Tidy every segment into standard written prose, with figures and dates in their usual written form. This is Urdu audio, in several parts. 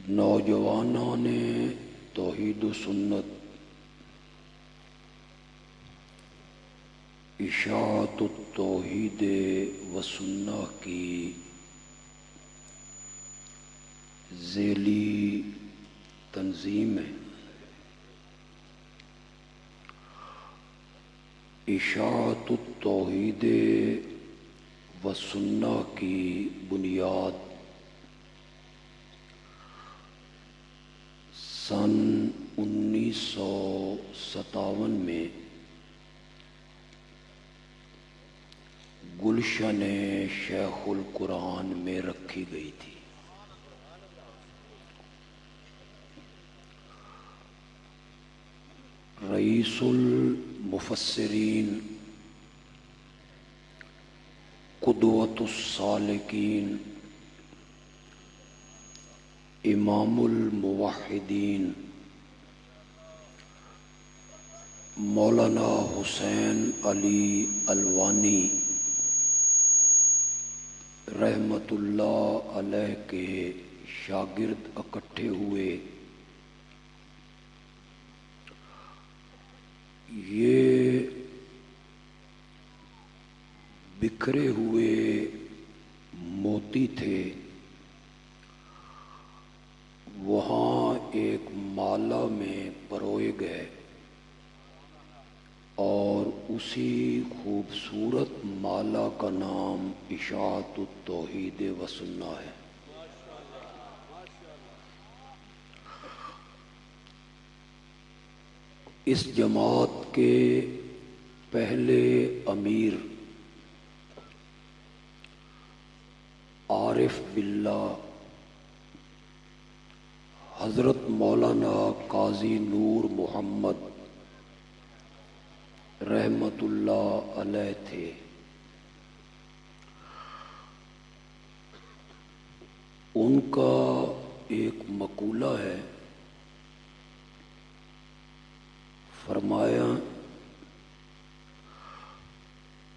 نوجوانوں نے توحید و سنت اشاعت التوحید و سنہ کی ذیلی تنظیم ہے۔ اشاعت التوحید و سنہ کی بنیاد سن 1957 میں گلشن شیخ القرآن میں رکھی گئی تھی۔ رئیس المفسرین، قدوۃ السالکین، امام الموحدین مولانا حسین علی الوانی رحمت اللہ علیہ کے شاگرد اکٹھے ہوئے۔ یہ بکھرے ہوئے موتی تھے، وہاں ایک مالا میں پروئے گئے اور اسی خوبصورت مالا کا نام اشاعت التوحید و سنہ ہے۔ اس جماعت کے پہلے امیر عارف باللہ حضرت مولانا قاضی نور محمد رحمت اللہ علیہ تھے۔ ان کا ایک مقولہ ہے، فرمایا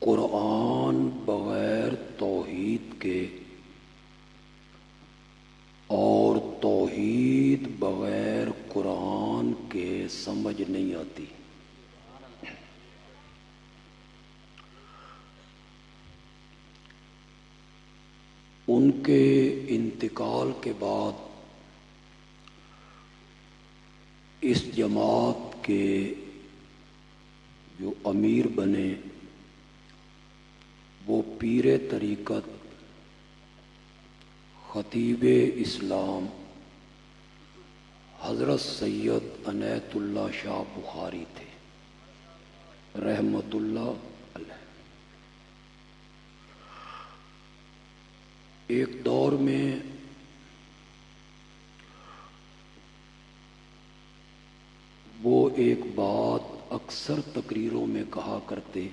قرآن بغیر توحید کے اور توحید بغیر قرآن کے سمجھ نہیں آتی۔ ان کے انتقال کے بعد اس جماعت کے جو امیر بنے وہ پیر طریقت خطیب اسلام حضرت سید عنایت اللہ شاہ بخاری تھے رحمت اللہ علیہ۔ ایک دور میں وہ ایک بات اکثر تقریروں میں کہا کرتے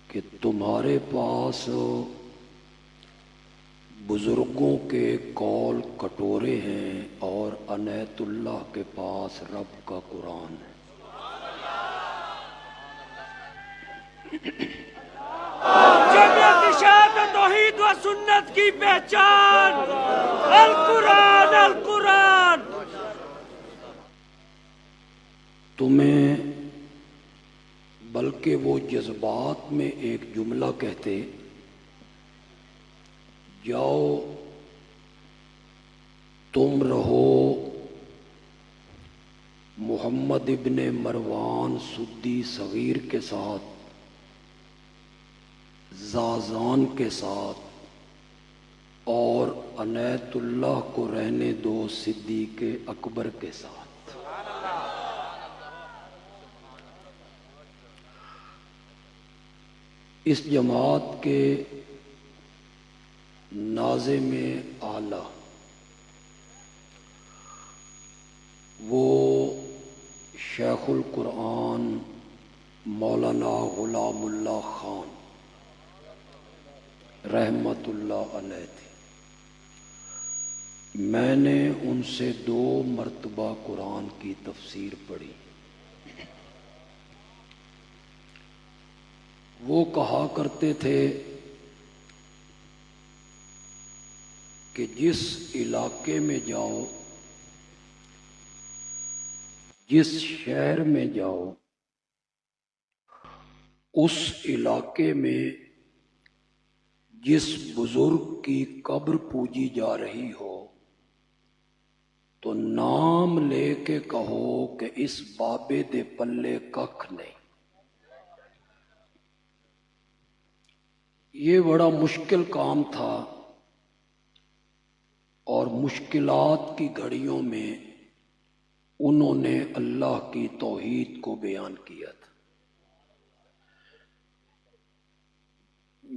کہ تمہارے پاس بزرگوں کے قول کٹورے ہیں اور عنایت اللہ کے پاس رب کا قرآن ہے۔ جمعیت اشاعت توحید و سنت کی پہچان القرآن القرآن۔ تمہیں بلکہ وہ جذبات میں ایک جملہ کہتے، جاؤ تم رہو محمد ابن مروان سدی صغیر کے ساتھ، زازان کے ساتھ، اور عنایت اللہ کو رہنے دو صدیق اکبر کے ساتھ۔ اس جماعت کے ناظم اعلیٰ وہ شیخ القرآن مولانا غلام اللہ خان رحمت اللہ علیہ تھے۔ میں نے ان سے 2 مرتبہ قرآن کی تفسیر پڑھی۔ وہ کہا کرتے تھے کہ جس علاقے میں جاؤ، جس شہر میں جاؤ، اس علاقے میں جس بزرگ کی قبر پوجی جا رہی ہو تو نام لے کے کہو کہ اس بابے دے پلے ککھ نہیں۔ یہ بڑا مشکل کام تھا، اور مشکلات کی گھڑیوں میں انہوں نے اللہ کی توحید کو بیان کیا تھا۔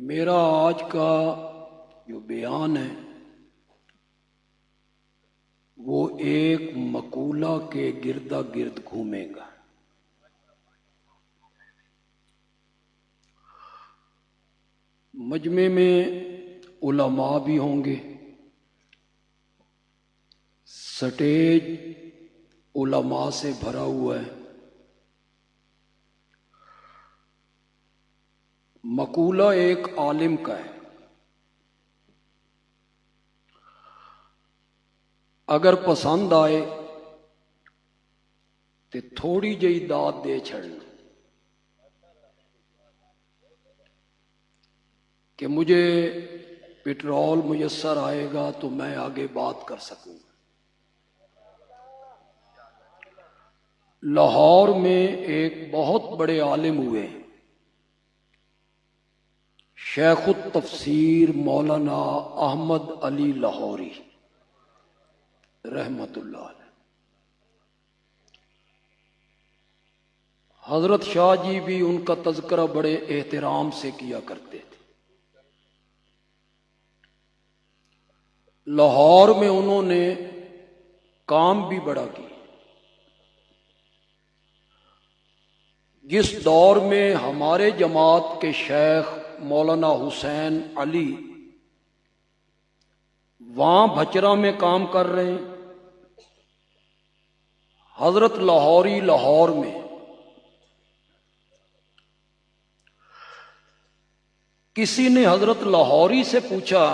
میرا آج کا جو بیان ہے وہ ایک مقولہ کے گردا گرد گھومے گا۔ مجمع میں علماء بھی ہوں گے، سٹیج علماء سے بھرا ہوا ہے۔ مقولہ ایک عالم کا ہے، اگر پسند آئے تو تھوڑی جہی داد دے چھڑنا کہ مجھے پٹرول میسر آئے گا تو میں آگے بات کر سکوں۔ لاہور میں ایک بہت بڑے عالم ہوئے، شیخ التفسیر مولانا احمد علی لاہوری رحمت اللہ علیہ۔ حضرت شاہ جی بھی ان کا تذکرہ بڑے احترام سے کیا کرتے تھے۔ لاہور میں انہوں نے کام بھی بڑا کیا۔ جس دور میں ہمارے جماعت کے شیخ مولانا حسین علی وہاں بھچرا میں کام کر رہے ہیں، حضرت لاہوری لاہور میں، کسی نے حضرت لاہوری سے پوچھا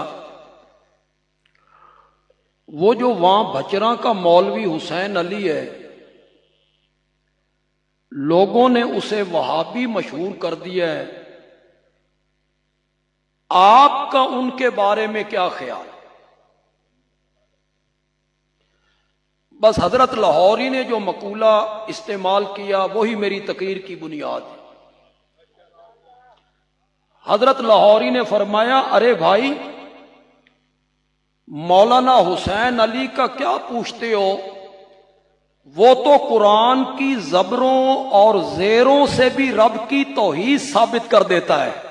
وہ جو وہاں بھچرا کا مولوی حسین علی ہے، لوگوں نے اسے وہابی مشہور کر دیا ہے، آپ کا ان کے بارے میں کیا خیال؟ بس حضرت لاہوری نے جو مقولہ استعمال کیا وہی میری تقریر کی بنیاد ہے۔ حضرت لاہوری نے فرمایا، ارے بھائی، مولانا حسین علی کا کیا پوچھتے ہو؟ وہ تو قرآن کی زبروں اور زیروں سے بھی رب کی توحید ثابت کر دیتا ہے۔